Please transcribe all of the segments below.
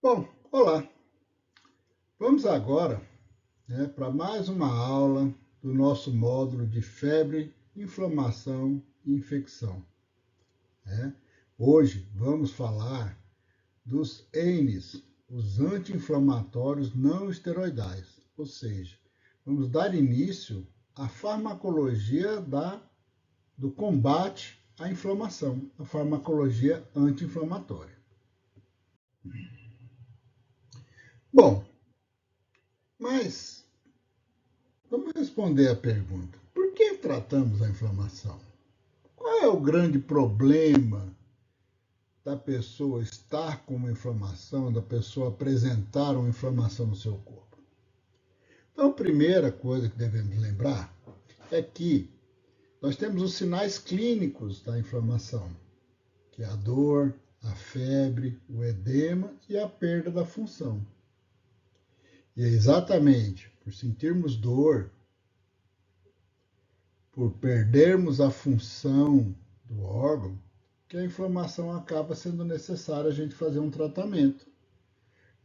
Bom, olá. Vamos agora, para mais uma aula do nosso módulo de febre, inflamação e infecção. Hoje vamos falar dos ANES, os anti-inflamatórios não esteroidais, ou seja, vamos dar início à farmacologia do combate à inflamação, a farmacologia anti-inflamatória. Bom, mas vamos responder a pergunta: por que tratamos a inflamação? Qual é o grande problema da pessoa estar com uma inflamação, da pessoa apresentar uma inflamação no seu corpo? Então, a primeira coisa que devemos lembrar é que nós temos os sinais clínicos da inflamação, que é a dor, a febre, o edema e a perda da função. E é exatamente por sentirmos dor, por perdermos a função do órgão, que a inflamação acaba sendo necessária a gente fazer um tratamento.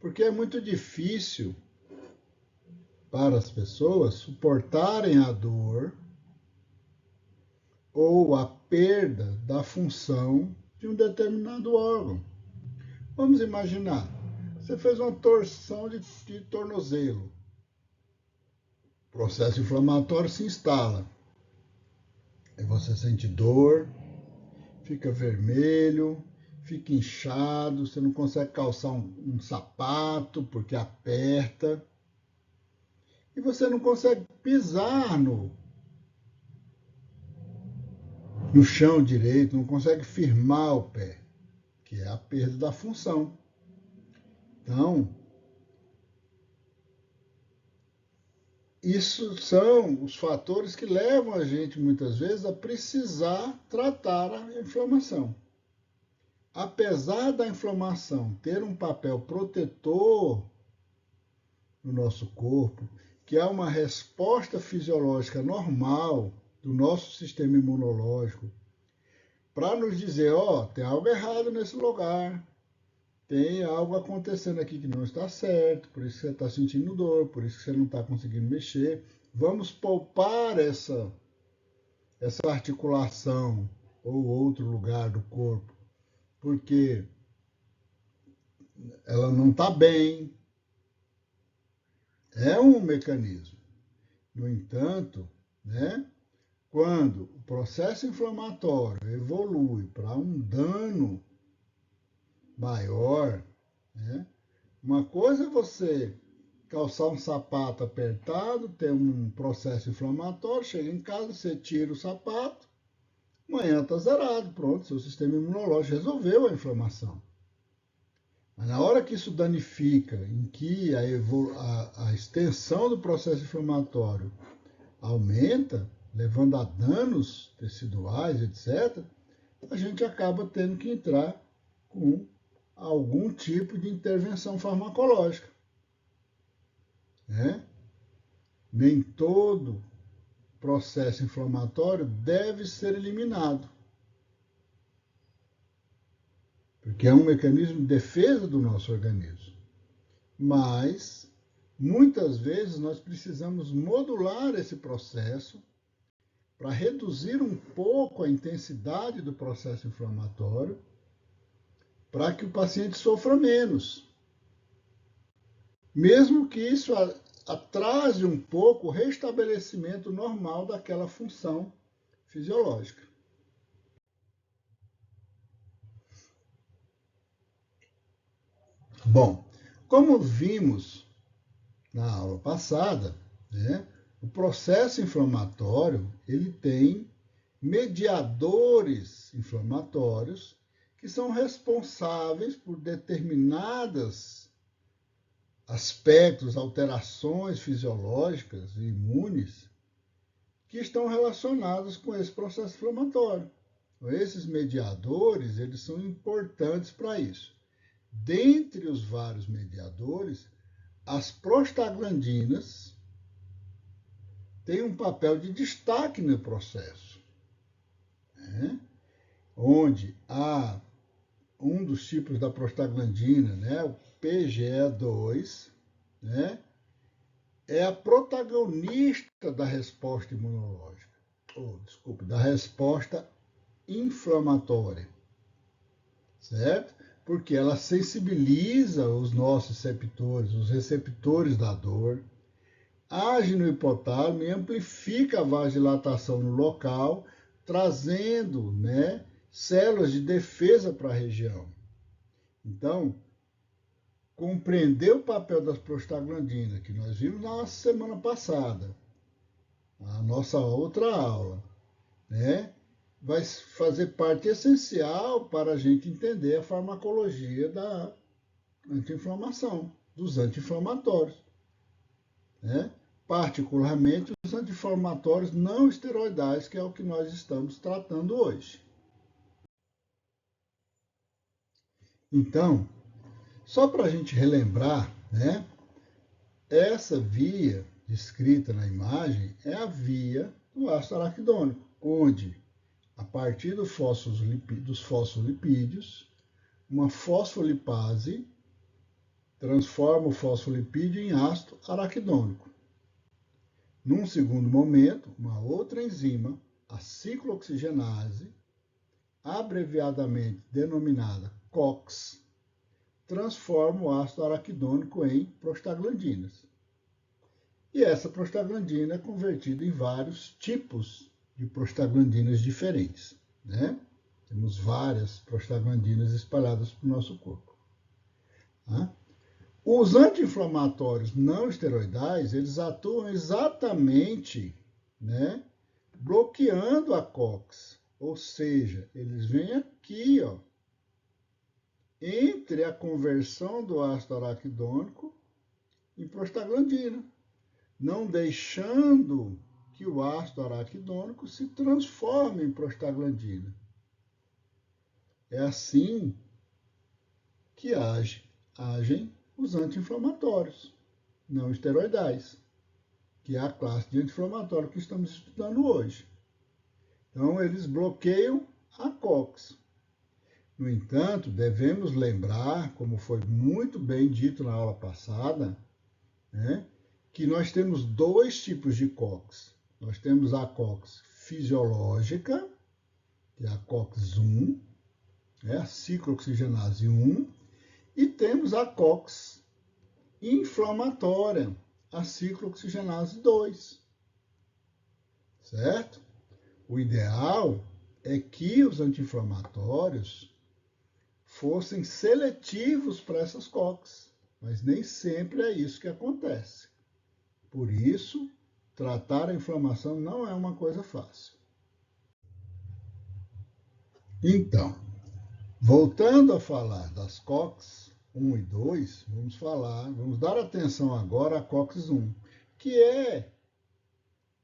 Porque é muito difícil para as pessoas suportarem a dor ou a perda da função de um determinado órgão. Vamos imaginar, você fez uma torção de tornozelo. O processo inflamatório se instala. Aí você sente dor, fica vermelho, fica inchado, você não consegue calçar um sapato porque aperta. E você não consegue pisar no chão direito, não consegue firmar o pé, que é a perda da função. Então, isso são os fatores que levam a gente, muitas vezes, a precisar tratar a inflamação. Apesar da inflamação ter um papel protetor no nosso corpo, que é uma resposta fisiológica normal do nosso sistema imunológico, para nos dizer, tem algo errado nesse lugar, tem algo acontecendo aqui que não está certo, por isso que você está sentindo dor, por isso que você não está conseguindo mexer. Vamos poupar essa articulação ou outro lugar do corpo, porque ela não está bem. É um mecanismo. No entanto, quando o processo inflamatório evolui para um dano maior, uma coisa é você calçar um sapato apertado, ter um processo inflamatório, chega em casa, você tira o sapato, amanhã está zerado, pronto, seu sistema imunológico resolveu a inflamação. Mas na hora que isso danifica, em que a extensão do processo inflamatório aumenta, levando a danos teciduais, etc., a gente acaba tendo que entrar com algum tipo de intervenção farmacológica. Nem todo processo inflamatório deve ser eliminado, porque é um mecanismo de defesa do nosso organismo. Mas, muitas vezes, nós precisamos modular esse processo para reduzir um pouco a intensidade do processo inflamatório, para que o paciente sofra menos. Mesmo que isso atrase um pouco o restabelecimento normal daquela função fisiológica. Bom, como vimos na aula passada, o processo inflamatório ele tem mediadores inflamatórios que são responsáveis por determinados aspectos, alterações fisiológicas e imunes que estão relacionados com esse processo inflamatório. Então, esses mediadores eles são importantes para isso. Dentre os vários mediadores, as prostaglandinas têm um papel de destaque no processo, onde a um dos tipos da prostaglandina, né, o PGE2, né, é a protagonista da resposta imunológica, da resposta inflamatória, certo? Porque ela sensibiliza os nossos receptores, os receptores da dor, age no hipotálamo e amplifica a vasodilatação no local, trazendo, né, células de defesa para a região. Então, compreender o papel das prostaglandinas, que nós vimos na semana passada, a nossa outra aula, né, vai fazer parte essencial para a gente entender a farmacologia da anti-inflamação, dos anti-inflamatórios, né? Particularmente os anti-inflamatórios não esteroidais, que é o que nós estamos tratando hoje. Então, só para a gente relembrar, né, essa via descrita na imagem é a via do ácido araquidônico, onde, a partir dos fosfolipídios, uma fosfolipase transforma o fosfolipídio em ácido araquidônico. Num segundo momento, uma outra enzima, a ciclooxigenase, abreviadamente denominada COX, transforma o ácido araquidônico em prostaglandinas. E essa prostaglandina é convertida em vários tipos de prostaglandinas diferentes, né? Temos várias prostaglandinas espalhadas pelo nosso corpo. Tá? Os anti-inflamatórios não esteroidais, eles atuam exatamente, né, bloqueando a COX, ou seja, eles vêm aqui, ó, entre a conversão do ácido araquidônico em prostaglandina, não deixando que o ácido araquidônico se transforme em prostaglandina. É assim que agem os anti-inflamatórios não esteroidais, que é a classe de anti-inflamatório que estamos estudando hoje. Então, eles bloqueiam a COX. No entanto, devemos lembrar, como foi muito bem dito na aula passada, né, que nós temos dois tipos de COX. Nós temos a COX fisiológica, que é a COX-1, né, a ciclooxigenase 1, e temos a COX inflamatória, a ciclooxigenase 2. Certo? O ideal é que os anti-inflamatórios fossem seletivos para essas COX, mas nem sempre é isso que acontece. Por isso, tratar a inflamação não é uma coisa fácil. Então, voltando a falar das COX 1 e 2, vamos dar atenção agora à COX-1, que é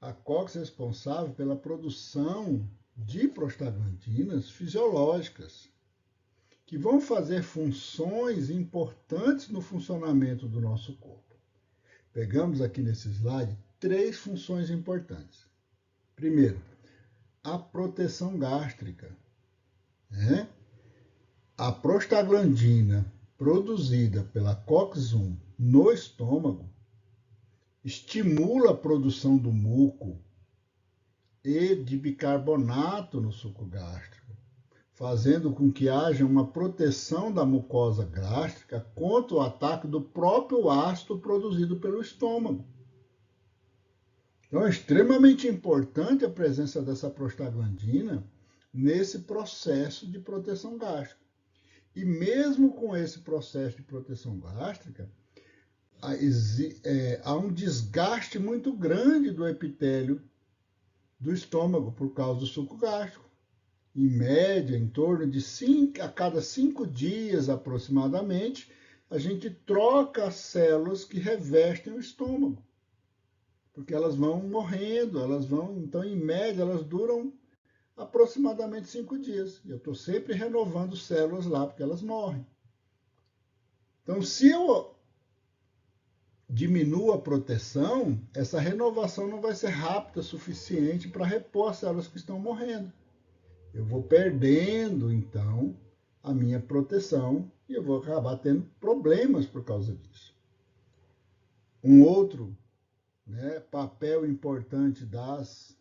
a COX responsável pela produção de prostaglandinas fisiológicas, que vão fazer funções importantes no funcionamento do nosso corpo. Pegamos aqui nesse slide 3 funções importantes. Primeiro, a proteção gástrica. Né? A prostaglandina produzida pela COX-1 no estômago estimula a produção do muco e de bicarbonato no suco gástrico, fazendo com que haja uma proteção da mucosa gástrica contra o ataque do próprio ácido produzido pelo estômago. Então, é extremamente importante a presença dessa prostaglandina nesse processo de proteção gástrica. E mesmo com esse processo de proteção gástrica, há um desgaste muito grande do epitélio do estômago por causa do suco gástrico. Em média, em torno de a cada 5 dias aproximadamente, a gente troca as células que revestem o estômago, porque elas vão morrendo, então em média elas duram aproximadamente 5 dias. Eu estou sempre renovando células lá, porque elas morrem. Então, se eu diminuo a proteção, essa renovação não vai ser rápida o suficiente para repor as células que estão morrendo. Eu vou perdendo, então, a minha proteção e eu vou acabar tendo problemas por causa disso. Um outro, né, papel importante das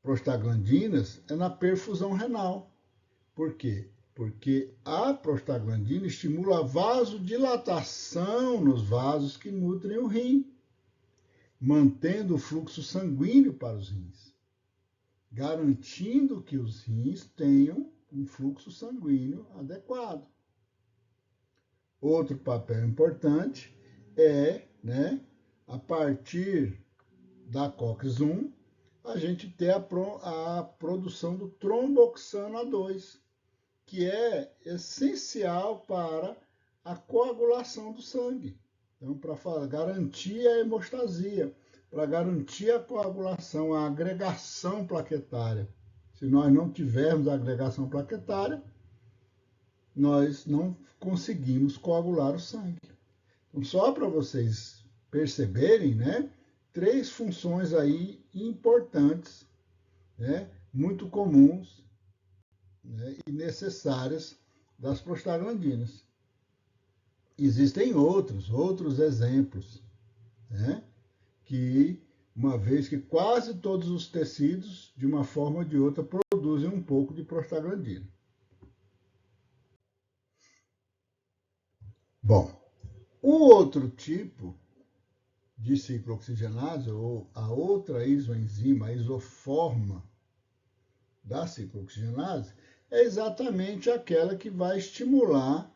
prostaglandinas é na perfusão renal. Por quê? Porque a prostaglandina estimula a vasodilatação nos vasos que nutrem o rim, mantendo o fluxo sanguíneo para os rins, garantindo que os rins tenham um fluxo sanguíneo adequado. Outro papel importante é, né, a partir da COX-1, a gente ter a produção do tromboxano A2, que é essencial para a coagulação do sangue. Então, para garantir a hemostasia, para garantir a coagulação, a agregação plaquetária. Se nós não tivermos a agregação plaquetária, nós não conseguimos coagular o sangue. Então, só para vocês perceberem, né, 3 funções aí importantes, né, muito comuns, né, e necessárias das prostaglandinas. Existem outros exemplos, né, que, uma vez que quase todos os tecidos, de uma forma ou de outra, produzem um pouco de prostaglandina. Bom, o outro tipo de ciclooxigenase, ou a outra isoenzima, a isoforma da ciclooxigenase, é exatamente aquela que vai estimular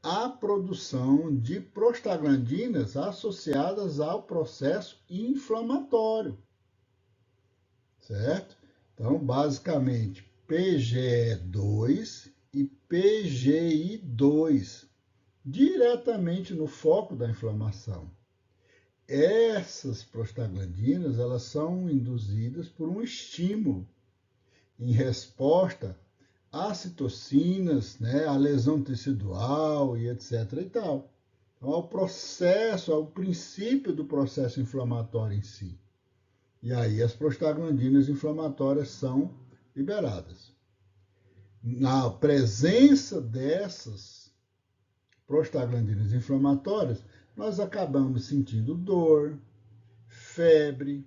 a produção de prostaglandinas associadas ao processo inflamatório, certo? Então, basicamente, PGE2 e PGI2, diretamente no foco da inflamação. Essas prostaglandinas, elas são induzidas por um estímulo em resposta às citocinas, né, à lesão tecidual e etc. e tal. Então, ao processo, ao princípio do processo inflamatório em si. E aí as prostaglandinas inflamatórias são liberadas. Na presença dessas prostaglandinas inflamatórias, nós acabamos sentindo dor, febre,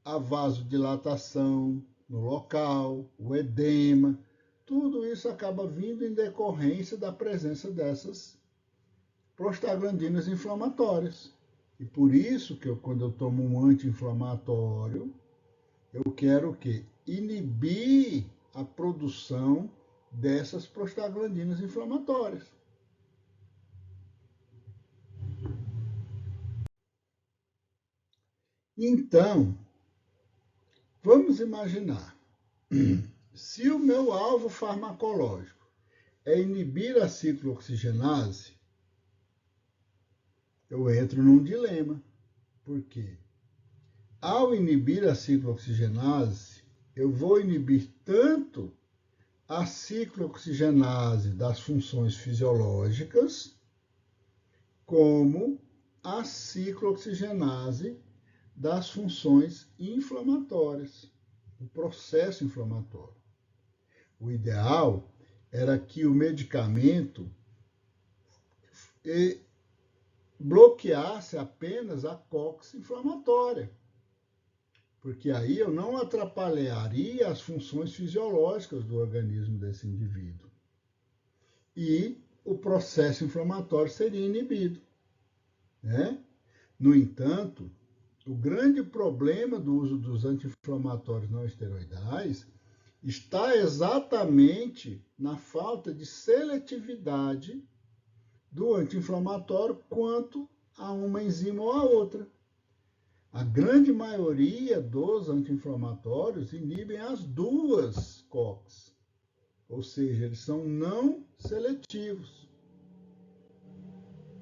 a vasodilatação no local, o edema, tudo isso acaba vindo em decorrência da presença dessas prostaglandinas inflamatórias. E por isso que quando eu tomo um anti-inflamatório, eu quero o quê? Inibir a produção dessas prostaglandinas inflamatórias. Então, vamos imaginar, se o meu alvo farmacológico é inibir a ciclooxigenase, eu entro num dilema. Por quê? Ao inibir a ciclooxigenase, eu vou inibir tanto a ciclooxigenase das funções fisiológicas, como a ciclooxigenase das funções inflamatórias, o processo inflamatório. O ideal era que o medicamento bloqueasse apenas a COX inflamatória, porque aí eu não atrapalharia as funções fisiológicas do organismo desse indivíduo. E o processo inflamatório seria inibido, né? No entanto, o grande problema do uso dos anti-inflamatórios não esteroidais está exatamente na falta de seletividade do anti-inflamatório quanto a uma enzima ou a outra. A grande maioria dos anti-inflamatórios inibem as duas COX, ou seja, eles são não seletivos.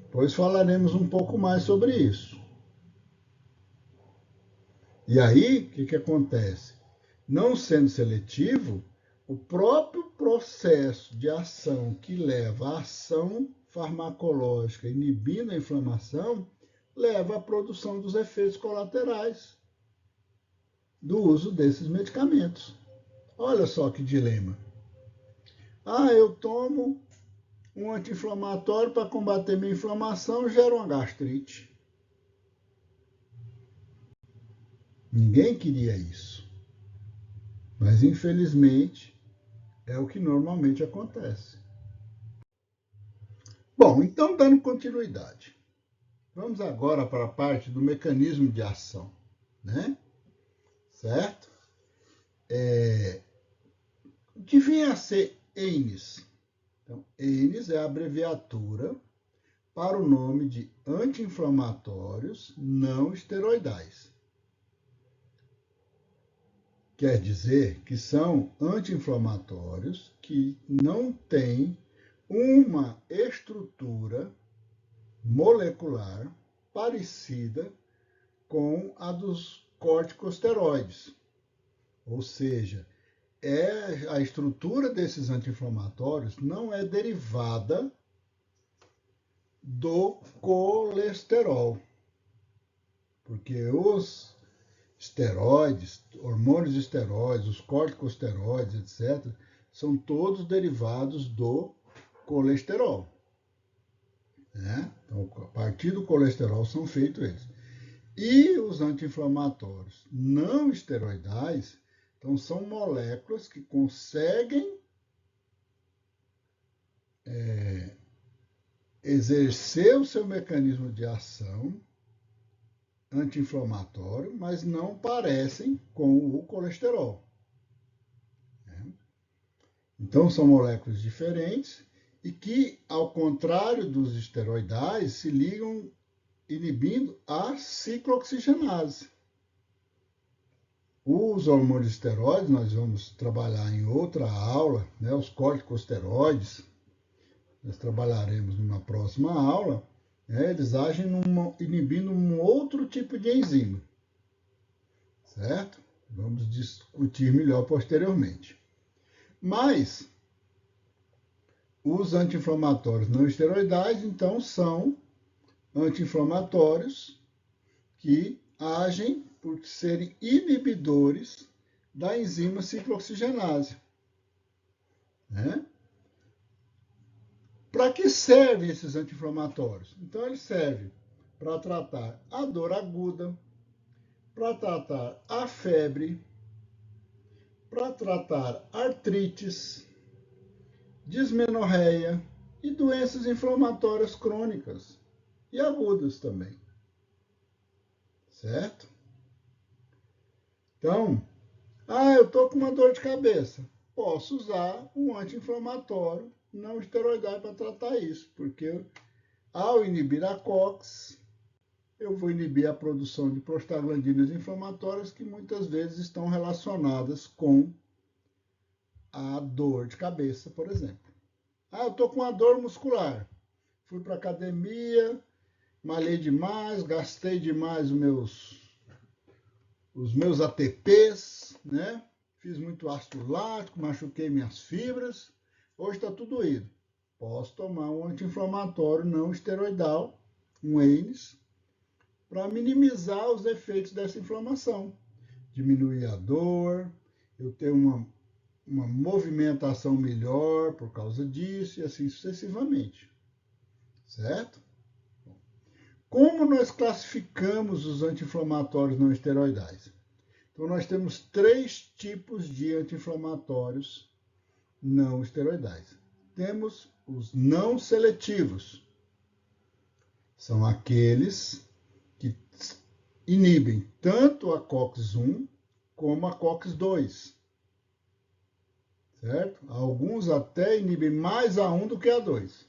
Depois falaremos um pouco mais sobre isso. E aí, o que acontece? Não sendo seletivo, o próprio processo de ação que leva à ação farmacológica inibindo a inflamação leva à produção dos efeitos colaterais do uso desses medicamentos. Olha só que dilema. Ah, eu tomo um anti-inflamatório para combater minha inflamação, gera uma gastrite. Ninguém queria isso. Mas, infelizmente, é o que normalmente acontece. Bom, então, dando continuidade. Vamos agora para a parte do mecanismo de ação, né? Certo? O que vem a ser EINES? Então, EINES é a abreviatura para o nome de anti-inflamatórios não esteroidais. Quer dizer que são anti-inflamatórios que não têm uma estrutura molecular parecida com a dos corticosteroides. Ou seja, a estrutura desses anti-inflamatórios não é derivada do colesterol, porque os esteroides, hormônios esteroides, os corticosteroides, etc., são todos derivados do colesterol. Né? Então, a partir do colesterol são feitos eles. E os anti-inflamatórios não esteroidais, então são moléculas que conseguem exercer o seu mecanismo de ação anti-inflamatório, mas não parecem com o colesterol. Né? Então são moléculas diferentes e que, ao contrário dos esteroidais, se ligam inibindo a ciclooxigenase. Os hormônios esteroides, nós vamos trabalhar em outra aula, né, os corticosteroides, nós trabalharemos numa próxima aula, né, eles agem inibindo um outro tipo de enzima, certo? Vamos discutir melhor posteriormente. Mas os anti-inflamatórios não esteroidais, então, são anti-inflamatórios que agem por serem inibidores da enzima ciclooxigenase. Né? Para que servem esses anti-inflamatórios? Então, eles servem para tratar a dor aguda, para tratar a febre, para tratar artrites, dismenorreia e doenças inflamatórias crônicas e agudas também. Certo? Então, eu estou com uma dor de cabeça. Posso usar um anti-inflamatório não esteroidal para tratar isso, porque ao inibir a COX, eu vou inibir a produção de prostaglandinas inflamatórias que muitas vezes estão relacionadas com a dor de cabeça, por exemplo. Eu estou com uma dor muscular. Fui para a academia, malhei demais, gastei demais os meus ATPs, né? Fiz muito ácido lático, machuquei minhas fibras. Hoje está tudo ido. Posso tomar um anti-inflamatório não esteroidal, um EINES, para minimizar os efeitos dessa inflamação. Diminuir a dor, eu ter uma movimentação melhor por causa disso e assim sucessivamente. Certo? Como nós classificamos os anti-inflamatórios não esteroidais? Então, nós temos 3 tipos de anti-inflamatórios não esteroidais. Temos os não seletivos. São aqueles que inibem tanto a COX-1 como a COX-2. Certo? Alguns até inibem mais a 1 do que a 2.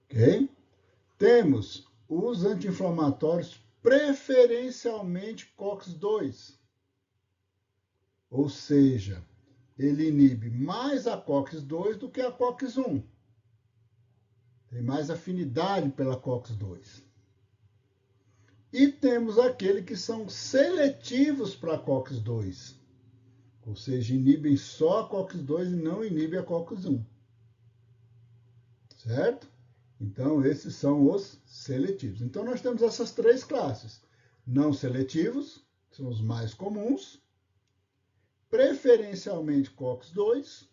Ok? Temos os anti-inflamatórios preferencialmente COX-2. Ou seja, ele inibe mais a COX-2 do que a COX-1. Tem mais afinidade pela COX-2. E temos aqueles que são seletivos para a COX-2. Ou seja, inibem só a COX-2 e não inibem a COX-1. Certo? Então, esses são os seletivos. Então, nós temos essas 3 classes. Não seletivos, que são os mais comuns, preferencialmente COX-2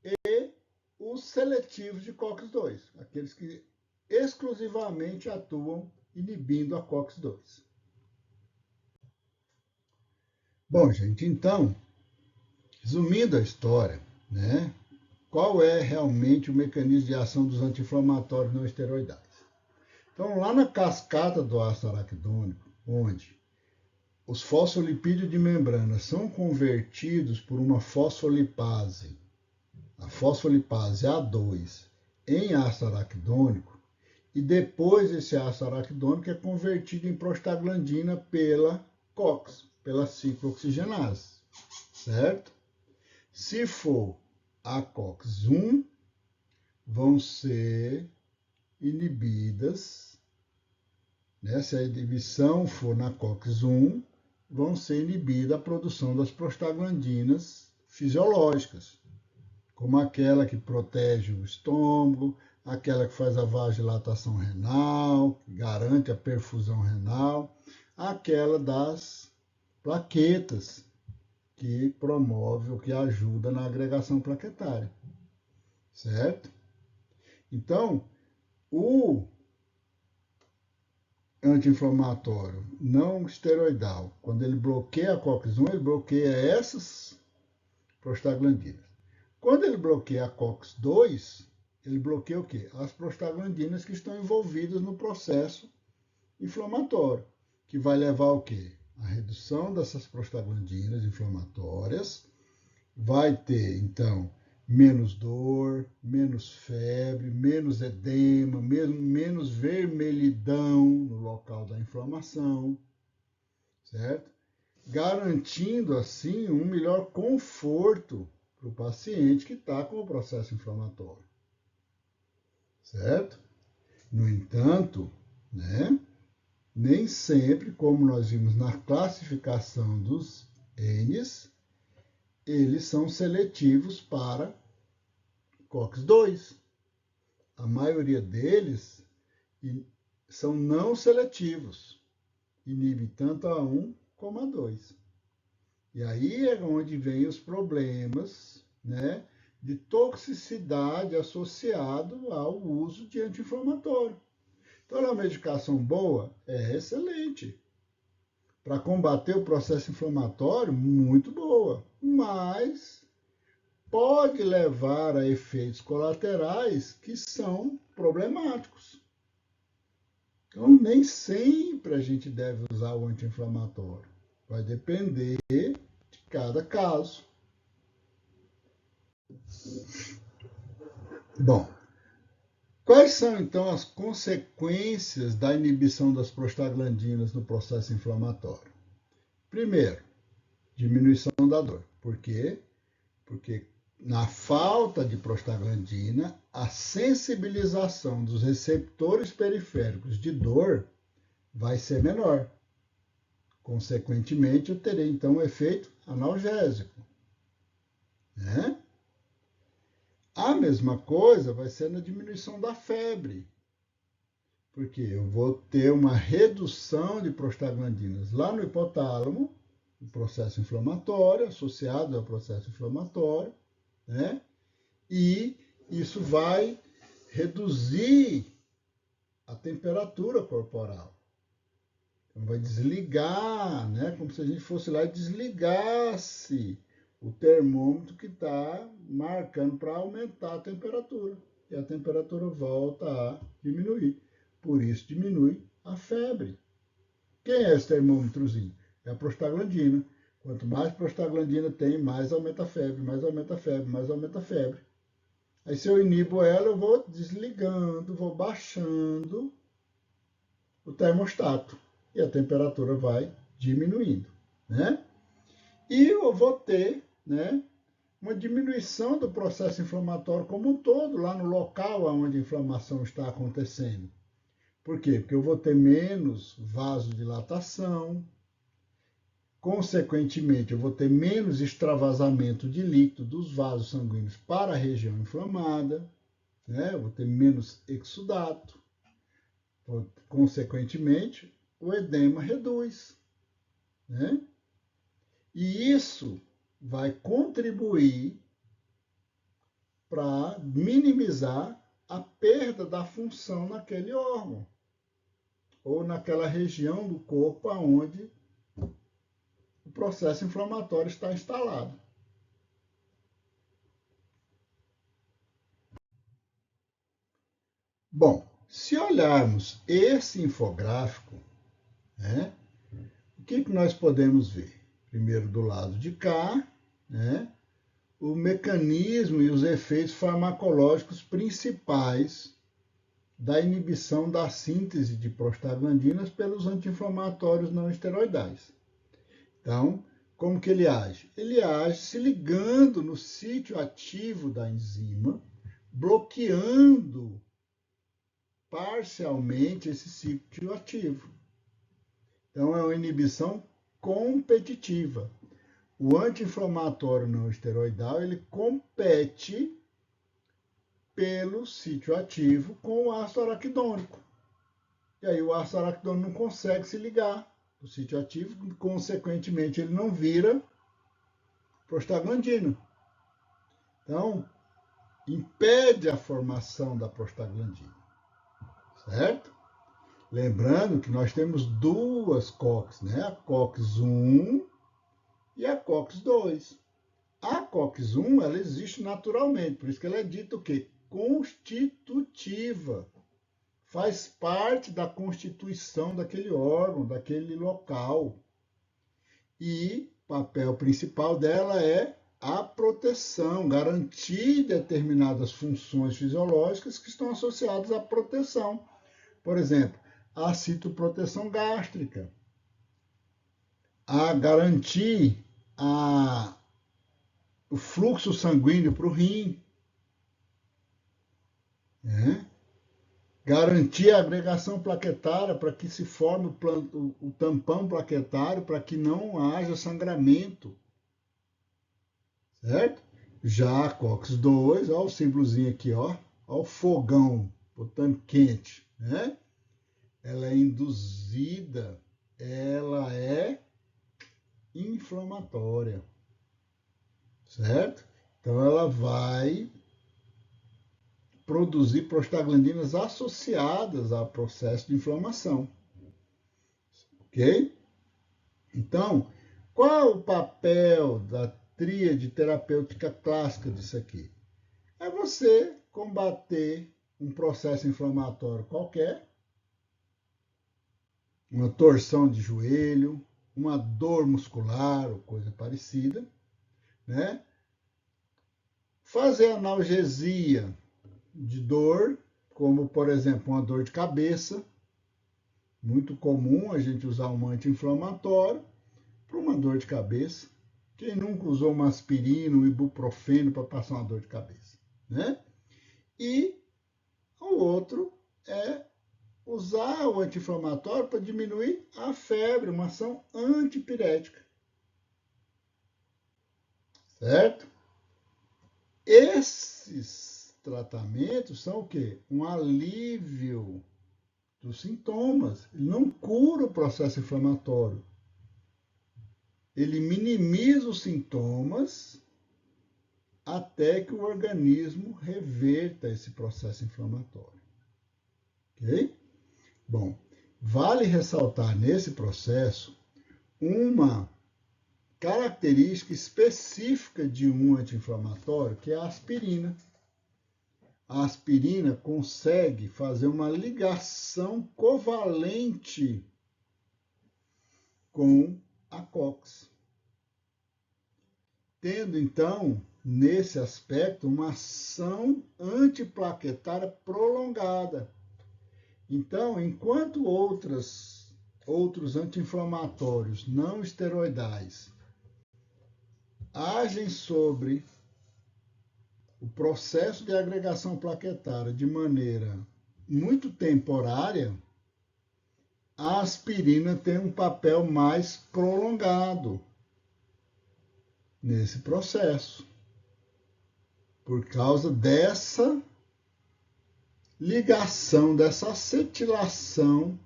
e os seletivos de COX-2, aqueles que exclusivamente atuam inibindo a COX-2. Bom, gente, então, resumindo a história, né, qual é realmente o mecanismo de ação dos anti-inflamatórios não esteroidais? Então, lá na cascata do ácido araquidônico, onde os fosfolipídios de membrana são convertidos por uma fosfolipase, a fosfolipase A2, em ácido araquidônico, e depois esse ácido araquidônico é convertido em prostaglandina pela COX, pela ciclooxigenase, certo? Se for a COX-1, vão ser inibidas, né? Se a inibição for na COX-1, vão ser inibida a produção das prostaglandinas fisiológicas, como aquela que protege o estômago, aquela que faz a vasodilatação renal, que garante a perfusão renal, aquela das plaquetas, que promove ou que ajuda na agregação plaquetária, certo? Então, o anti-inflamatório não esteroidal, quando ele bloqueia a COX-1, ele bloqueia essas prostaglandinas. Quando ele bloqueia a COX-2, ele bloqueia o quê? As prostaglandinas que estão envolvidas no processo inflamatório, que vai levar ao quê? A redução dessas prostaglandinas inflamatórias, vai ter, então, menos dor, menos febre, menos edema, menos vermelhidão no local da inflamação, certo? Garantindo, assim, um melhor conforto para o paciente que está com o processo inflamatório, certo? No entanto, né, nem sempre, como nós vimos na classificação dos N's, eles são seletivos para COX-2. A maioria deles são não seletivos, inibe tanto a 1 como a 2. E aí é onde vem os problemas, né, de toxicidade associado ao uso de anti-inflamatório. Então, é uma medicação boa? É excelente. Para combater o processo inflamatório, muito boa. Mas pode levar a efeitos colaterais que são problemáticos. Então, nem sempre a gente deve usar o anti-inflamatório. Vai depender de cada caso. Bom, quais são então as consequências da inibição das prostaglandinas no processo inflamatório? Primeiro, diminuição da dor. Por quê? Porque na falta de prostaglandina, a sensibilização dos receptores periféricos de dor vai ser menor. Consequentemente, eu terei então um efeito analgésico, né? A mesma coisa vai ser na diminuição da febre, porque eu vou ter uma redução de prostaglandinas lá no hipotálamo, o processo inflamatório, associado ao processo inflamatório, né? E isso vai reduzir a temperatura corporal. Então vai desligar, né? Como se a gente fosse lá e desligasse o termômetro que está marcando para aumentar a temperatura. E a temperatura volta a diminuir. Por isso diminui a febre. Quem é esse termômetrozinho? É a prostaglandina. Quanto mais prostaglandina tem, mais aumenta a febre, mais aumenta a febre, mais aumenta a febre. Aí se eu inibo ela, eu vou desligando, vou baixando o termostato. E a temperatura vai diminuindo, né? E eu vou ter, né, uma diminuição do processo inflamatório como um todo, lá no local onde a inflamação está acontecendo. Por quê? Porque eu vou ter menos vasodilatação, consequentemente, eu vou ter menos extravasamento de líquido dos vasos sanguíneos para a região inflamada, né? Eu vou ter menos exudato, consequentemente, o edema reduz, né? E isso vai contribuir para minimizar a perda da função naquele órgão ou naquela região do corpo onde o processo inflamatório está instalado. Bom, se olharmos esse infográfico, né, o que nós podemos ver? Primeiro, do lado de cá, né, o mecanismo e os efeitos farmacológicos principais da inibição da síntese de prostaglandinas pelos anti-inflamatórios não esteroidais. Então, como que ele age? Ele age se ligando no sítio ativo da enzima, bloqueando parcialmente esse sítio ativo. Então, é uma inibição competitiva. O anti-inflamatório não esteroidal, ele compete pelo sítio ativo com o ácido araquidônico. E aí o ácido araquidônico não consegue se ligar no sítio ativo, consequentemente ele não vira prostaglandina. Então, impede a formação da prostaglandina. Certo? Lembrando que nós temos duas COX, né? A COX-1 e a COX-2. A COX-1, ela existe naturalmente, por isso que ela é dita o quê? Constitutiva. Faz parte da constituição daquele órgão, daquele local. E o papel principal dela é a proteção, garantir determinadas funções fisiológicas que estão associadas à proteção. Por exemplo, a citoproteção gástrica, a garantir o fluxo sanguíneo para o rim, né? Garantir a agregação plaquetária para que se forme o tampão plaquetário, para que não haja sangramento, certo? Já a COX-2, ó, o símbolozinho aqui, ó o fogão, o tanque quente, né? Ela é induzida, ela é inflamatória, certo? Então ela vai produzir prostaglandinas associadas ao processo de inflamação, ok? Então, qual é o papel da tríade terapêutica clássica disso aqui? É você combater um processo inflamatório qualquer, uma torção de joelho, uma dor muscular ou coisa parecida, né? Fazer analgesia de dor, como, por exemplo, uma dor de cabeça. Muito comum a gente usar um anti-inflamatório para uma dor de cabeça. Quem nunca usou uma aspirina, um ibuprofeno para passar uma dor de cabeça, né? E o outro é usar o anti-inflamatório para diminuir a febre, uma ação antipirética. Certo? Esses tratamentos são o quê? Um alívio dos sintomas. Ele não cura o processo inflamatório. Ele minimiza os sintomas até que o organismo reverta esse processo inflamatório. Ok? Bom, vale ressaltar nesse processo uma característica específica de um anti-inflamatório, que é a aspirina. A aspirina consegue fazer uma ligação covalente com a COX, tendo então, nesse aspecto, uma ação antiplaquetária prolongada. Então, enquanto outros anti-inflamatórios não esteroidais agem sobre o processo de agregação plaquetária de maneira muito temporária, a aspirina tem um papel mais prolongado nesse processo, por causa dessa ligação, dessa acetilação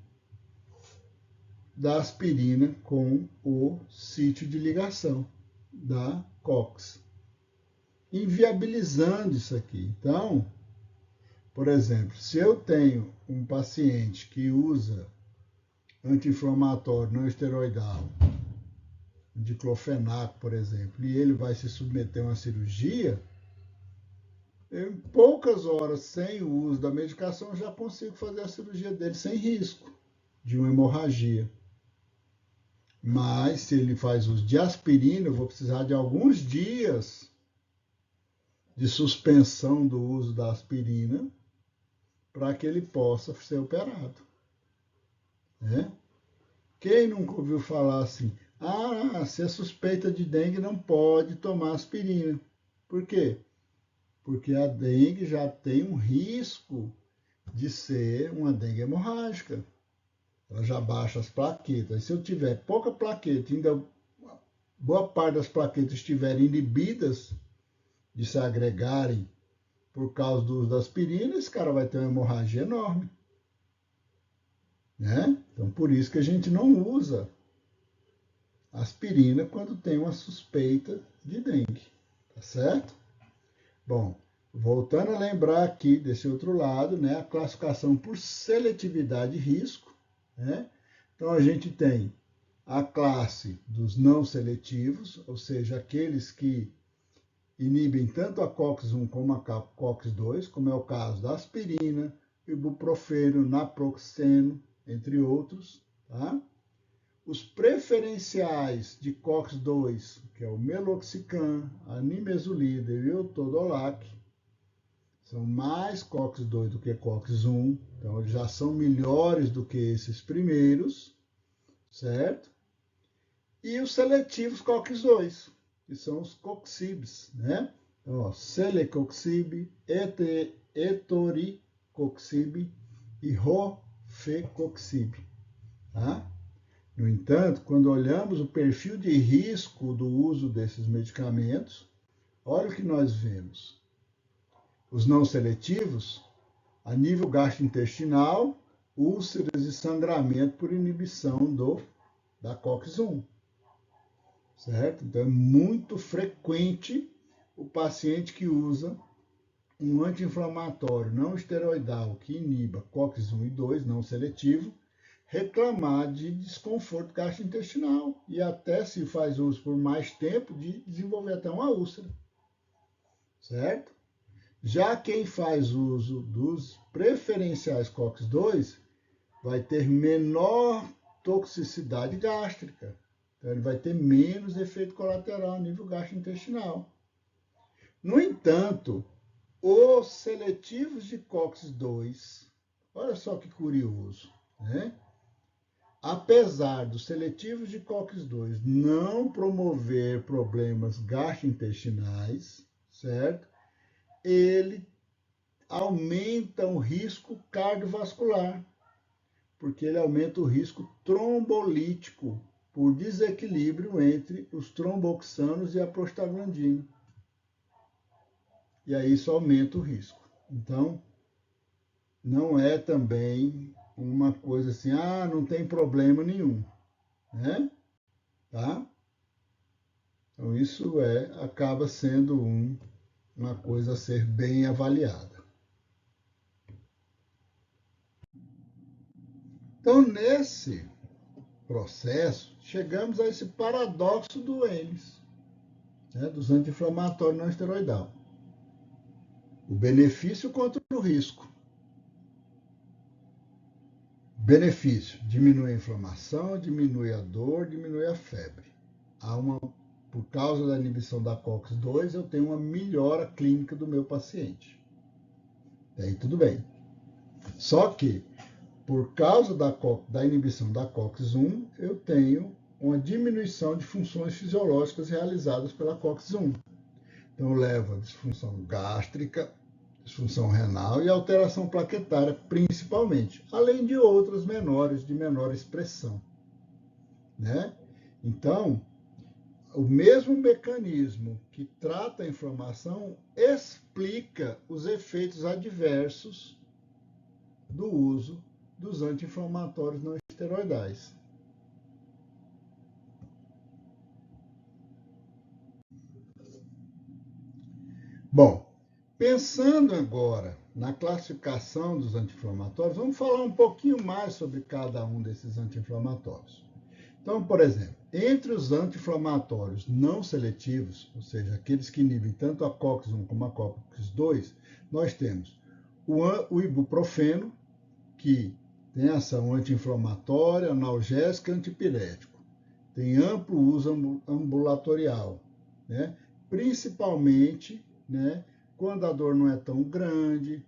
da aspirina com o sítio de ligação. da COX, inviabilizando isso aqui. Então, por exemplo, se eu tenho um paciente que usa anti-inflamatório não esteroidal, diclofenaco, por exemplo, e ele vai se submeter a uma cirurgia, em poucas horas, sem o uso da medicação, eu já consigo fazer a cirurgia dele sem risco de uma hemorragia. Mas, se ele faz uso de aspirina, eu vou precisar de alguns dias de suspensão do uso da aspirina para que ele possa ser operado. Né? Quem nunca ouviu falar assim, se é suspeita de dengue não pode tomar aspirina. Por quê? Porque a dengue já tem um risco de ser uma dengue hemorrágica. Ela já baixa as plaquetas. E se eu tiver pouca plaqueta, ainda boa parte das plaquetas estiverem inibidas de se agregarem por causa do uso da aspirina, esse cara vai ter uma hemorragia enorme. Né? Então, por isso que a gente não usa aspirina quando tem uma suspeita de dengue. Tá certo? Bom, voltando a lembrar aqui desse outro lado, né, a classificação por seletividade e risco. Né? Então, a gente tem a classe dos não seletivos, ou seja, aqueles que inibem tanto a COX-1 como a COX-2, como é o caso da aspirina, ibuprofeno, naproxeno, entre outros. Tá? Os preferenciais de COX-2, que é o meloxicam, a nimesulida e o todolac, são mais COX-2 do que COX-1, então eles já são melhores do que esses primeiros, certo? E os seletivos COX-2, que são os coxibs, né? Então, ó, celecoxib, etoricoxib e rofecoxib, tá? No entanto, quando olhamos o perfil de risco do uso desses medicamentos, olha o que nós vemos. Os não seletivos, a nível gastrointestinal, úlceras e sangramento por inibição da COX-1. Certo? Então, é muito frequente o paciente que usa um anti-inflamatório não esteroidal que iniba COX-1 e 2, não seletivo, reclamar de desconforto gastrointestinal e até, se faz uso por mais tempo, de desenvolver até uma úlcera. Certo? Já quem faz uso dos preferenciais COX-2 vai ter menor toxicidade gástrica. Então, ele vai ter menos efeito colateral a nível gastrointestinal. No entanto, os seletivos de COX-2, olha só que curioso, né? Apesar dos seletivos de COX-2 não promover problemas gastrointestinais, certo? Ele aumenta o risco cardiovascular, porque ele aumenta o risco trombolítico por desequilíbrio entre os tromboxanos e a prostaglandina. E aí isso aumenta o risco. Então, não é também uma coisa assim, não tem problema nenhum, né? Tá? Então, isso acaba sendo uma coisa a ser bem avaliada. Então, nesse processo, chegamos a esse paradoxo do ENIS, né, dos anti-inflamatórios não esteroidal. O benefício contra o risco. Benefício: diminui a inflamação, diminui a dor, diminui a febre. Por causa da inibição da COX-2, eu tenho uma melhora clínica do meu paciente. E aí tudo bem. Só que, por causa da inibição da COX-1, eu tenho uma diminuição de funções fisiológicas realizadas pela COX-1. Então, leva a disfunção gástrica, disfunção renal e alteração plaquetária, principalmente, além de outras menores, de menor expressão. Né? Então, o mesmo mecanismo que trata a inflamação explica os efeitos adversos do uso dos anti-inflamatórios não esteroidais. Bom, pensando agora na classificação dos anti-inflamatórios, vamos falar um pouquinho mais sobre cada um desses anti-inflamatórios. Então, por exemplo, entre os anti-inflamatórios não seletivos, ou seja, aqueles que inibem tanto a COX-1 como a COX-2, nós temos o ibuprofeno, que tem ação anti-inflamatória, analgésica e antipirético. Tem amplo uso ambulatorial, né? Principalmente, né, quando a dor não é tão grande,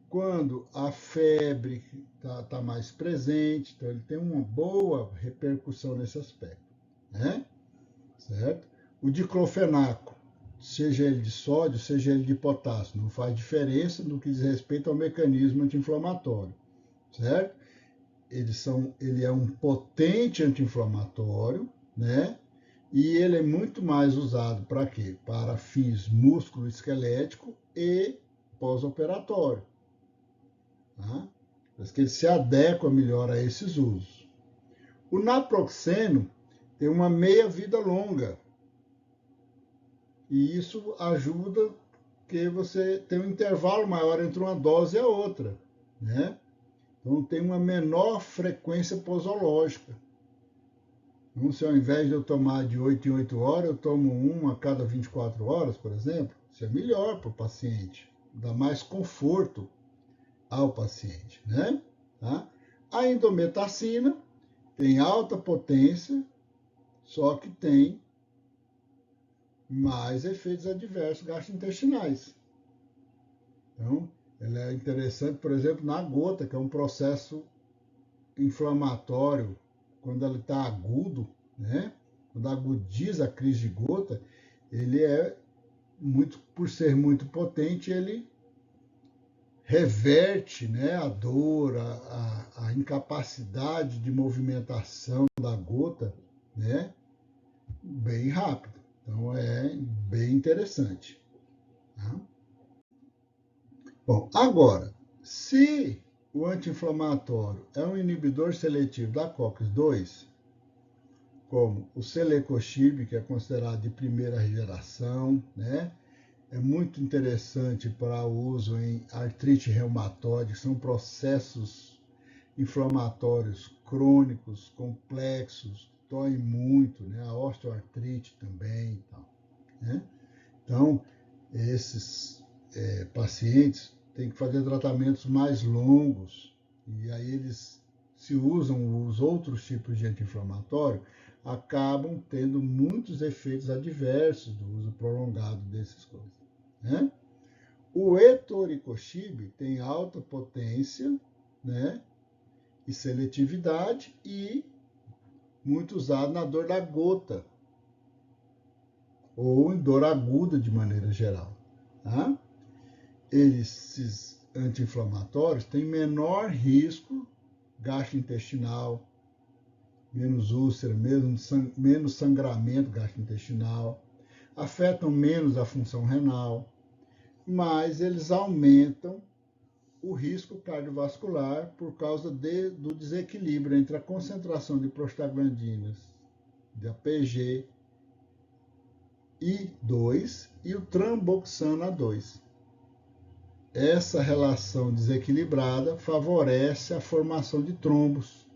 quando a febre está mais presente, então ele tem uma boa repercussão nesse aspecto, né? Certo? O diclofenaco, seja ele de sódio, seja ele de potássio, não faz diferença no que diz respeito ao mecanismo anti-inflamatório, certo? Ele é um potente anti-inflamatório, né? E ele é muito mais usado para quê? Para fins músculo-esquelético e pós-operatório. Tá? Mas que ele se adequa melhor a esses usos. O naproxeno tem uma meia-vida longa. E isso ajuda que você tem um intervalo maior entre uma dose e a outra, né? Então tem uma menor frequência posológica. Então, se ao invés de eu tomar de 8 em 8 horas, eu tomo uma a cada 24 horas, por exemplo, isso é melhor para o paciente, dá mais conforto ao paciente, né? Tá? A indometacina tem alta potência, só que tem mais efeitos adversos gastrointestinais. Então, ela é interessante, por exemplo, na gota, que é um processo inflamatório, quando ele está agudo, né? Quando agudiza a crise de gota, ele é muito, por ser muito potente, ele reverte, né, a dor, a incapacidade de movimentação da gota, né, bem rápido. Então é bem interessante. Tá? Bom, agora, se o anti-inflamatório é um inibidor seletivo da COX-2, como o Celecoxib, que é considerado de primeira geração, né? É muito interessante para uso em artrite reumatoide, que são processos inflamatórios crônicos, complexos, doem muito, né? A osteoartrite também. Né? Então, esses pacientes têm que fazer tratamentos mais longos, e aí eles se usam os outros tipos de anti-inflamatório, acabam tendo muitos efeitos adversos do uso prolongado desses coisas. Né? O etoricoxib tem alta potência, né, e seletividade e muito usado na dor da gota ou em dor aguda de maneira geral. Tá? Esses anti-inflamatórios têm menor risco gastrointestinal, menos úlcera, menos sangramento gastrointestinal, afetam menos a função renal, mas eles aumentam o risco cardiovascular por causa do desequilíbrio entre a concentração de prostaglandinas, da PG I2 e o tramboxana 2. Essa relação desequilibrada favorece a formação de trombos.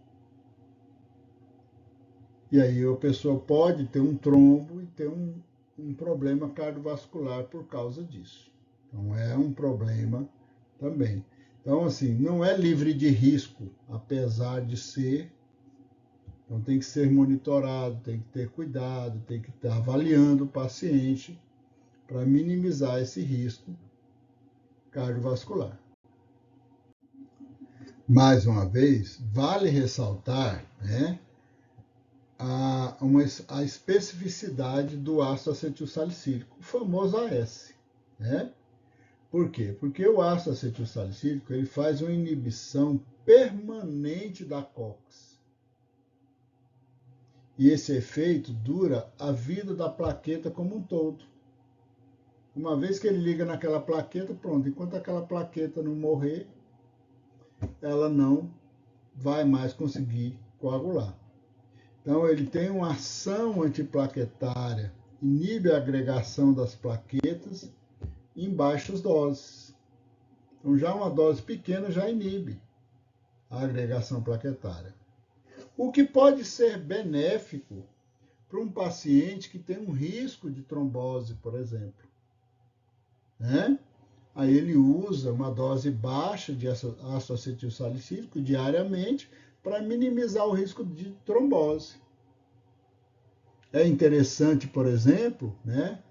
E aí a pessoa pode ter um trombo e ter um problema cardiovascular por causa disso. Então é um problema também. Então, assim, não é livre de risco, apesar de ser. Então tem que ser monitorado, tem que ter cuidado, tem que estar avaliando o paciente para minimizar esse risco cardiovascular. Mais uma vez, vale ressaltar, né, a especificidade do ácido acetilsalicílico, o famoso AS. Né? Por quê? Porque o ácido acetilsalicílico ele faz uma inibição permanente da COX. E esse efeito dura a vida da plaqueta como um todo. Uma vez que ele liga naquela plaqueta, pronto, enquanto aquela plaqueta não morrer, ela não vai mais conseguir coagular. Então, ele tem uma ação antiplaquetária, inibe a agregação das plaquetas em baixas doses. Então, já uma dose pequena já inibe a agregação plaquetária. O que pode ser benéfico para um paciente que tem um risco de trombose, por exemplo. Né? Aí ele usa uma dose baixa de ácido acetil salicílico diariamente para minimizar o risco de trombose. É interessante, por exemplo, né,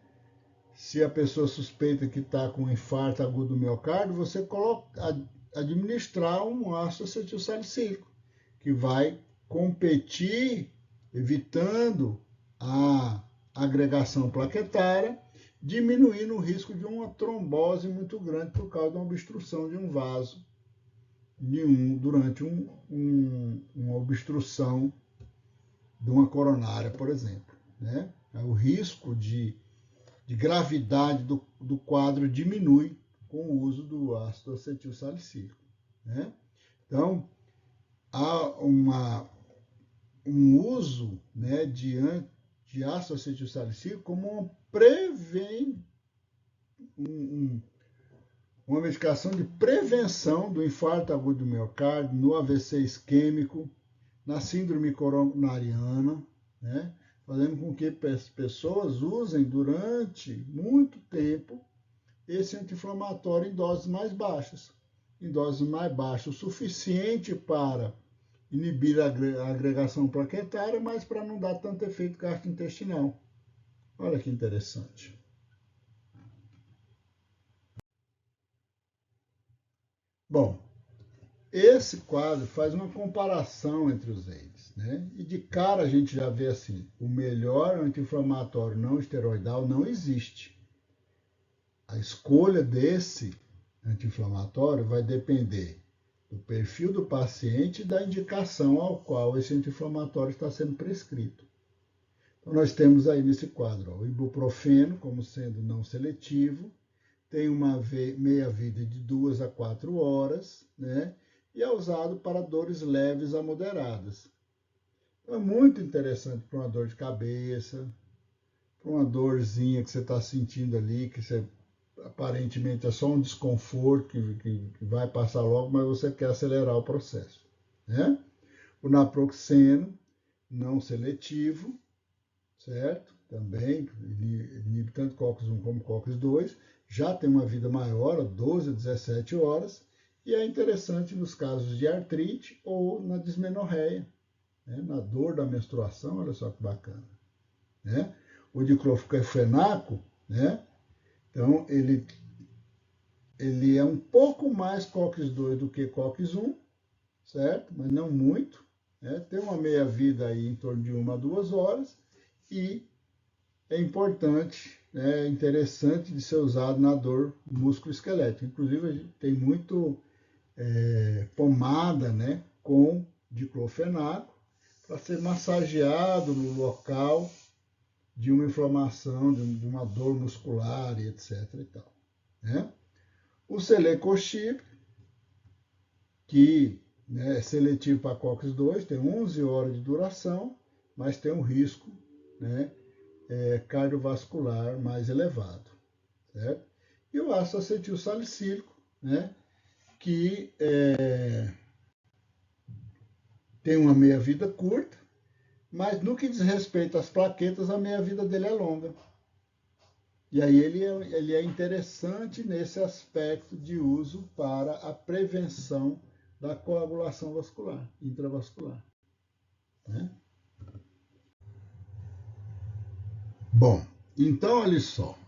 se a pessoa suspeita que está com infarto agudo do miocárdio, você administrar um ácido acetil salicílico, que vai competir, evitando a agregação plaquetária, diminuindo o risco de uma trombose muito grande por causa de uma obstrução de um vaso, durante uma obstrução de uma coronária, por exemplo. Né? O risco de gravidade do quadro diminui com o uso do ácido acetil salicílico. Né? Então, há um uso, né, de ácido acetil salicílico como uma medicação de prevenção do infarto agudo do miocárdio, no AVC isquêmico, na síndrome coronariana, né, fazendo com que as pessoas usem durante muito tempo esse anti-inflamatório em doses mais baixas. Em doses mais baixas, o suficiente para inibir a agregação plaquetária, mas para não dar tanto efeito gastrointestinal. Olha que interessante. Bom, esse quadro faz uma comparação entre os eles, né? E de cara a gente já vê assim, o melhor anti-inflamatório não esteroidal não existe. A escolha desse anti-inflamatório vai depender do perfil do paciente e da indicação ao qual esse anti-inflamatório está sendo prescrito. Então, nós temos aí nesse quadro o ibuprofeno como sendo não seletivo, tem uma meia-vida de 2 a 4 horas, né? E é usado para dores leves a moderadas. Então, é muito interessante para uma dor de cabeça, para uma dorzinha que você está sentindo ali, que você aparentemente é só um desconforto que vai passar logo, mas você quer acelerar o processo. Né? O naproxeno, não seletivo, certo? Também inibe tanto COX-1 como COX-2, já tem uma vida maior, 12 a 17 horas, e é interessante nos casos de artrite ou na dismenorreia, né? Na dor da menstruação, olha só que bacana. Né? O diclofenaco, né? Então, ele é um pouco mais COX-2 do que COX-1, certo? Mas não muito. Né? Tem uma meia-vida aí em torno de 1 a 2 horas e é importante, né, interessante de ser usado na dor musculoesquelética. Inclusive, a gente tem muito pomada, né, com diclofenaco para ser massageado no local de uma inflamação, de uma dor muscular e etc. E tal, né? O Celecoxib, que, né, é seletivo para COX-2, tem 11 horas de duração, mas tem um risco, né, cardiovascular mais elevado. Certo? E o ácido acetil salicílico, né, que tem uma meia-vida curta, mas no que diz respeito às plaquetas, a meia-vida dele é longa. E aí ele é interessante nesse aspecto de uso para a prevenção da coagulação vascular, intravascular. Né? Bom, então olha só.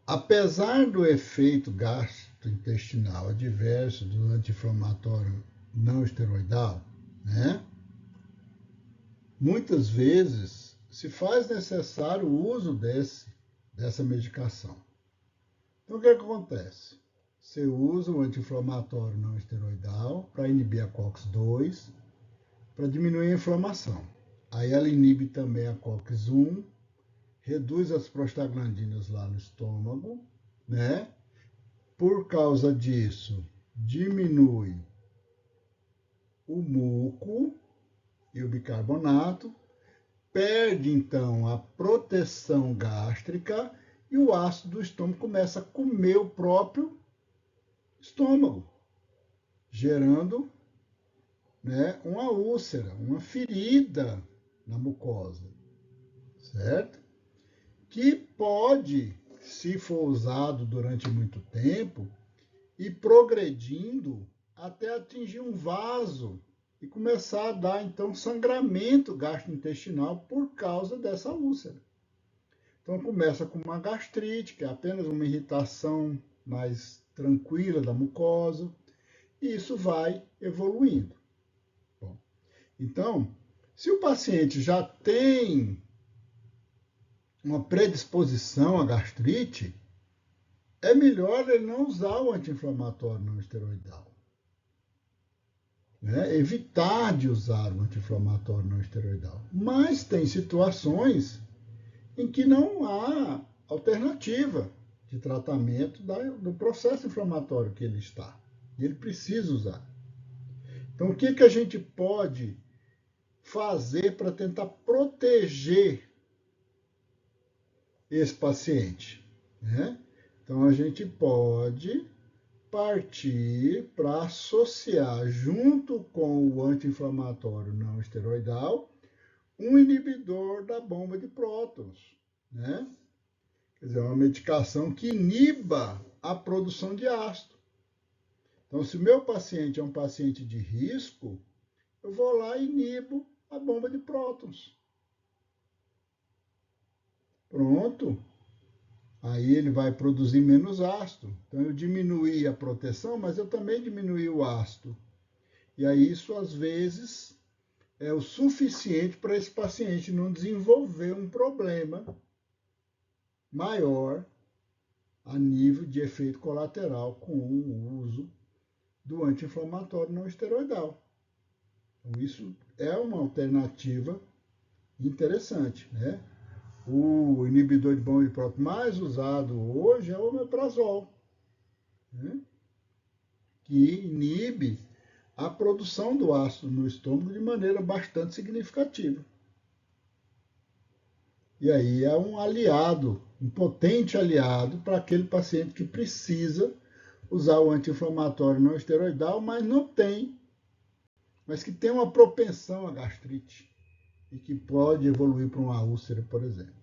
Apesar do efeito gastrointestinal adverso do anti-inflamatório não esteroidal, né, muitas vezes se faz necessário o uso dessa medicação. Então, o que acontece? Você usa o anti-inflamatório não esteroidal para inibir a COX-2, para diminuir a inflamação. Aí ela inibe também a COX-1, reduz as prostaglandinas lá no estômago, né? Por causa disso, diminui o muco e o bicarbonato, perde então a proteção gástrica e o ácido do estômago começa a comer o próprio estômago, gerando, né, uma úlcera, uma ferida na mucosa, certo? Que pode, se for usado durante muito tempo, ir progredindo até atingir um vaso e começar a dar, então, sangramento gastrointestinal por causa dessa úlcera. Então, começa com uma gastrite, que é apenas uma irritação mais tranquila da mucosa, e isso vai evoluindo. Bom, então, se o paciente já tem uma predisposição à gastrite, é melhor ele não usar o anti-inflamatório não esteroidal. Né? Evitar de usar o anti-inflamatório não esteroidal. Mas tem situações em que não há alternativa de tratamento do processo inflamatório que ele está. E ele precisa usar. Então, o que a gente pode fazer para tentar proteger esse paciente? Né? Então, a gente pode partir para associar, junto com o anti-inflamatório não esteroidal, um inibidor da bomba de prótons, né? Quer dizer, uma medicação que iniba a produção de ácido. Então, se o meu paciente é um paciente de risco, eu vou lá e inibo a bomba de prótons. Pronto. Aí ele vai produzir menos ácido. Então, eu diminuí a proteção, mas eu também diminuí o ácido. E aí, isso, às vezes, é o suficiente para esse paciente não desenvolver um problema maior a nível de efeito colateral com o uso do anti-inflamatório não esteroidal. Então, isso é uma alternativa interessante, né? O inibidor de bomba de prótons mais usado hoje é o omeprazol, né? Que inibe a produção do ácido no estômago de maneira bastante significativa. E aí é um aliado, um potente aliado para aquele paciente que precisa usar o anti-inflamatório não esteroidal, mas que tem uma propensão à gastrite e que pode evoluir para uma úlcera, por exemplo.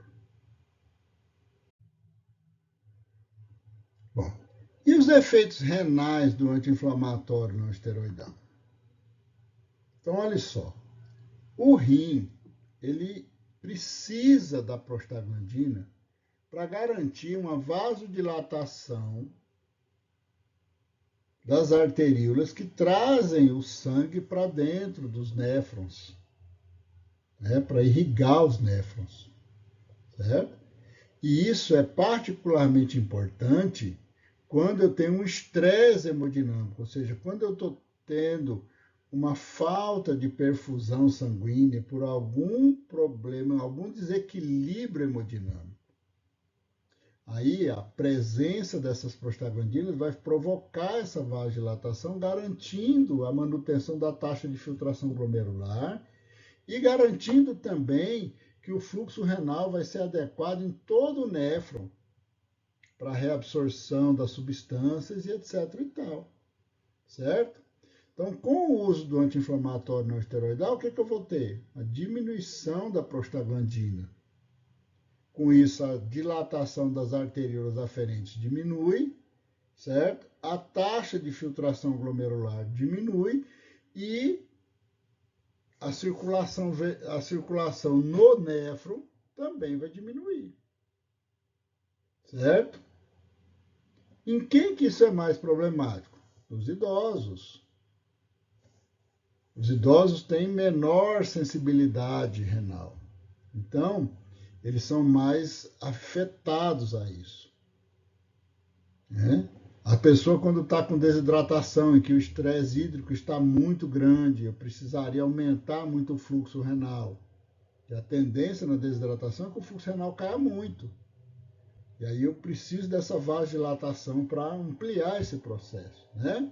Bom, e os efeitos renais do anti-inflamatório não esteroidal? Então, olha só, o rim, ele precisa da prostaglandina para garantir uma vasodilatação das arteríolas que trazem o sangue para dentro dos néfrons, né, para irrigar os néfrons, certo? E isso é particularmente importante quando eu tenho um estresse hemodinâmico, ou seja, quando eu estou tendo uma falta de perfusão sanguínea por algum problema, algum desequilíbrio hemodinâmico. Aí a presença dessas prostaglandinas vai provocar essa vasodilatação, garantindo a manutenção da taxa de filtração glomerular e garantindo também que o fluxo renal vai ser adequado em todo o néfron para a reabsorção das substâncias e etc. e tal, certo? Então, com o uso do anti-inflamatório não esteroidal, o que eu vou ter? A diminuição da prostaglandina. Com isso, a dilatação das arteríolas aferentes diminui, certo? A taxa de filtração glomerular diminui e a circulação no néfron também vai diminuir, certo? Em quem que isso é mais problemático? Nos idosos. Os idosos têm menor sensibilidade renal. Então, eles são mais afetados a isso. Né? A pessoa, quando está com desidratação, em que o estresse hídrico está muito grande, eu precisaria aumentar muito o fluxo renal. E a tendência na desidratação é que o fluxo renal caia muito. E aí eu preciso dessa vasodilatação para ampliar esse processo, né?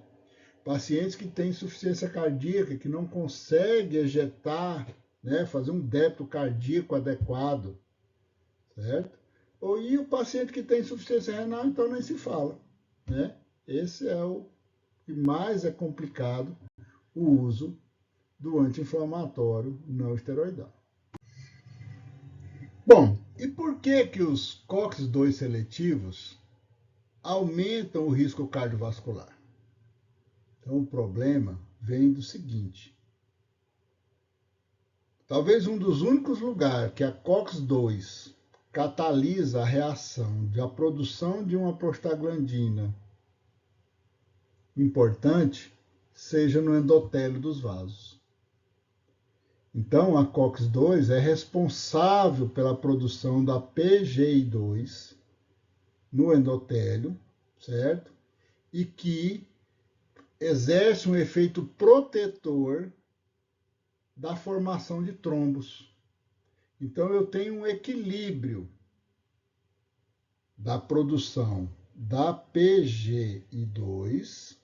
Pacientes que têm insuficiência cardíaca, que não conseguem ejetar, né, fazer um débito cardíaco adequado, certo? E o paciente que tem insuficiência renal, então nem se fala, né? Esse é o que mais é complicado, o uso do anti-inflamatório não esteroidal. Bom, e por que que os COX-2 seletivos aumentam o risco cardiovascular? Então, o problema vem do seguinte. Talvez um dos únicos lugares que a COX-2 catalisa a reação da produção de uma prostaglandina importante seja no endotélio dos vasos. Então, a COX-2 é responsável pela produção da PGI2 no endotélio, certo? E que exerce um efeito protetor da formação de trombos. Então, eu tenho um equilíbrio da produção da PGI2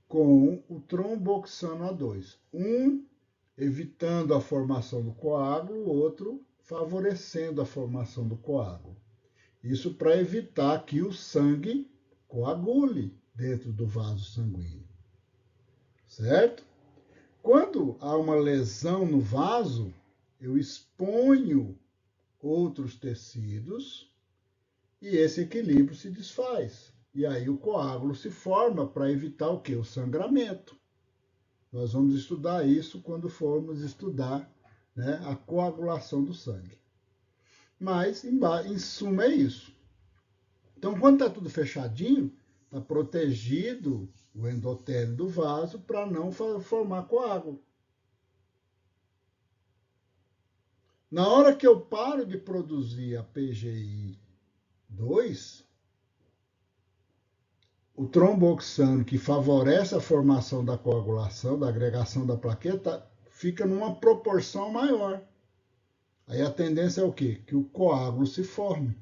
com o tromboxano A2. Um evitando a formação do coágulo, o outro favorecendo a formação do coágulo. Isso para evitar que o sangue coagule dentro do vaso sanguíneo. Certo? Quando há uma lesão no vaso, eu exponho outros tecidos e esse equilíbrio se desfaz. E aí o coágulo se forma para evitar o quê? O sangramento. Nós vamos estudar isso quando formos estudar, né, a coagulação do sangue. Mas, em suma, é isso. Então, quando está tudo fechadinho, está protegido o endotélio do vaso para não formar coágulo. Na hora que eu paro de produzir a PGI2, o tromboxano, que favorece a formação da coagulação, da agregação da plaqueta, fica numa proporção maior. Aí a tendência é o quê? Que o coágulo se forme.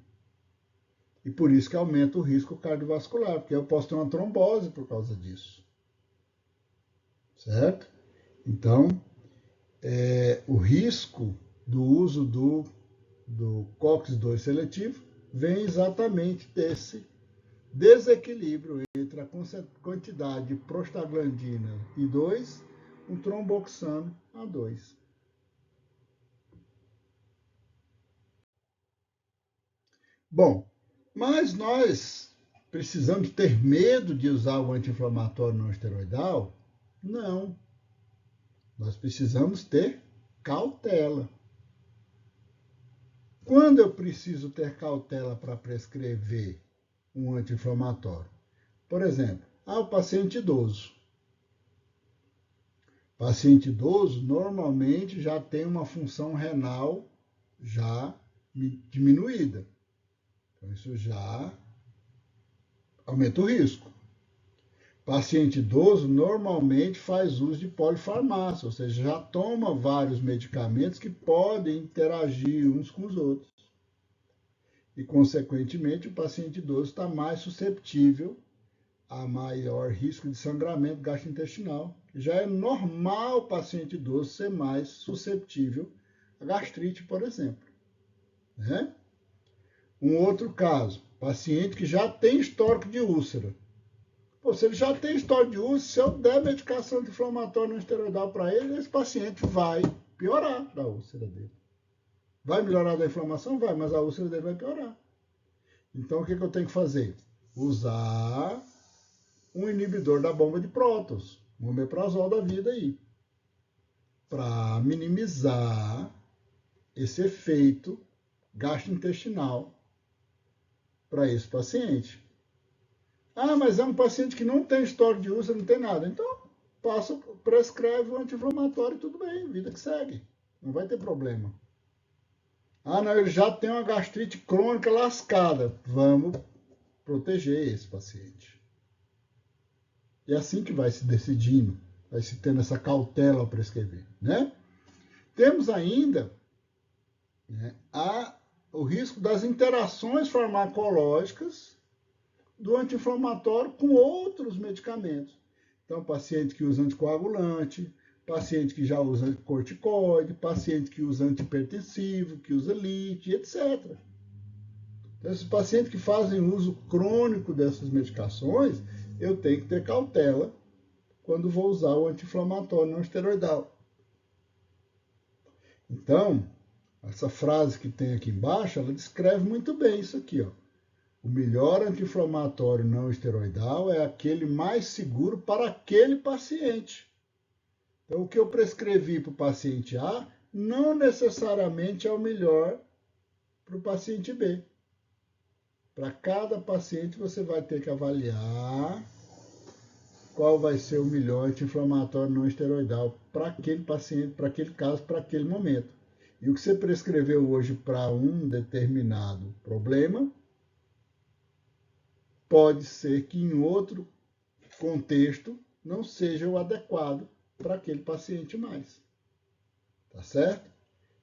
E por isso que aumenta o risco cardiovascular, porque eu posso ter uma trombose por causa disso. Certo? Então, o risco do uso do COX-2 seletivo vem exatamente desse desequilíbrio entre a quantidade de prostaglandina I2 e o tromboxano A2. Bom, mas nós precisamos ter medo de usar o anti-inflamatório não esteroidal? Não. Nós precisamos ter cautela. Quando eu preciso ter cautela para prescrever um anti-inflamatório? Por exemplo, o paciente idoso. O paciente idoso normalmente já tem uma função renal já diminuída. Então, isso já aumenta o risco. Paciente idoso normalmente faz uso de polifarmácia, ou seja, já toma vários medicamentos que podem interagir uns com os outros. E, consequentemente, o paciente idoso está mais susceptível a maior risco de sangramento gastrointestinal. Já é normal o paciente idoso ser mais susceptível a gastrite, por exemplo. Né? Um outro caso, paciente que já tem histórico de úlcera. Se ele já tem história de úlcera, se eu der medicação anti-inflamatória não esteroidal para ele, esse paciente vai piorar da úlcera dele. Vai melhorar da inflamação? Vai, mas a úlcera dele vai piorar. Então, o que eu tenho que fazer? Usar um inibidor da bomba de prótons, um omeprazol da vida aí, para minimizar esse efeito gastrointestinal para esse paciente. Mas é um paciente que não tem história de úlcera, não tem nada. Então, prescreve o anti-inflamatório e tudo bem, vida que segue. Não vai ter problema. Não, ele já tem uma gastrite crônica lascada. Vamos proteger esse paciente. É assim que vai se decidindo, vai se tendo essa cautela ao prescrever. Né? Temos ainda, né, o risco das interações farmacológicas do anti-inflamatório com outros medicamentos. Então, paciente que usa anticoagulante, paciente que já usa corticoide, paciente que usa antihipertensivo, que usa LIT, etc. Então, esses pacientes que fazem uso crônico dessas medicações, eu tenho que ter cautela quando vou usar o anti-inflamatório não esteroidal. Então, essa frase que tem aqui embaixo, ela descreve muito bem isso aqui, ó. O melhor anti-inflamatório não esteroidal é aquele mais seguro para aquele paciente. Então, o que eu prescrevi para o paciente A não necessariamente é o melhor para o paciente B. Para cada paciente, você vai ter que avaliar qual vai ser o melhor anti-inflamatório não esteroidal para aquele paciente, para aquele caso, para aquele momento. E o que você prescreveu hoje para um determinado problema, pode ser que em outro contexto não seja o adequado para aquele paciente mais. Tá certo?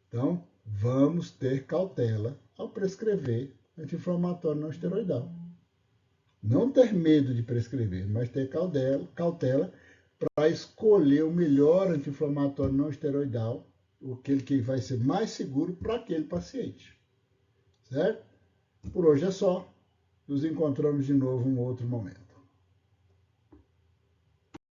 Então, vamos ter cautela ao prescrever anti-inflamatório não esteroidal. Não ter medo de prescrever, mas ter cautela para escolher o melhor anti-inflamatório não esteroidal, aquele que vai ser mais seguro para aquele paciente. Certo? Por hoje é só. Nos encontramos de novo em um outro momento.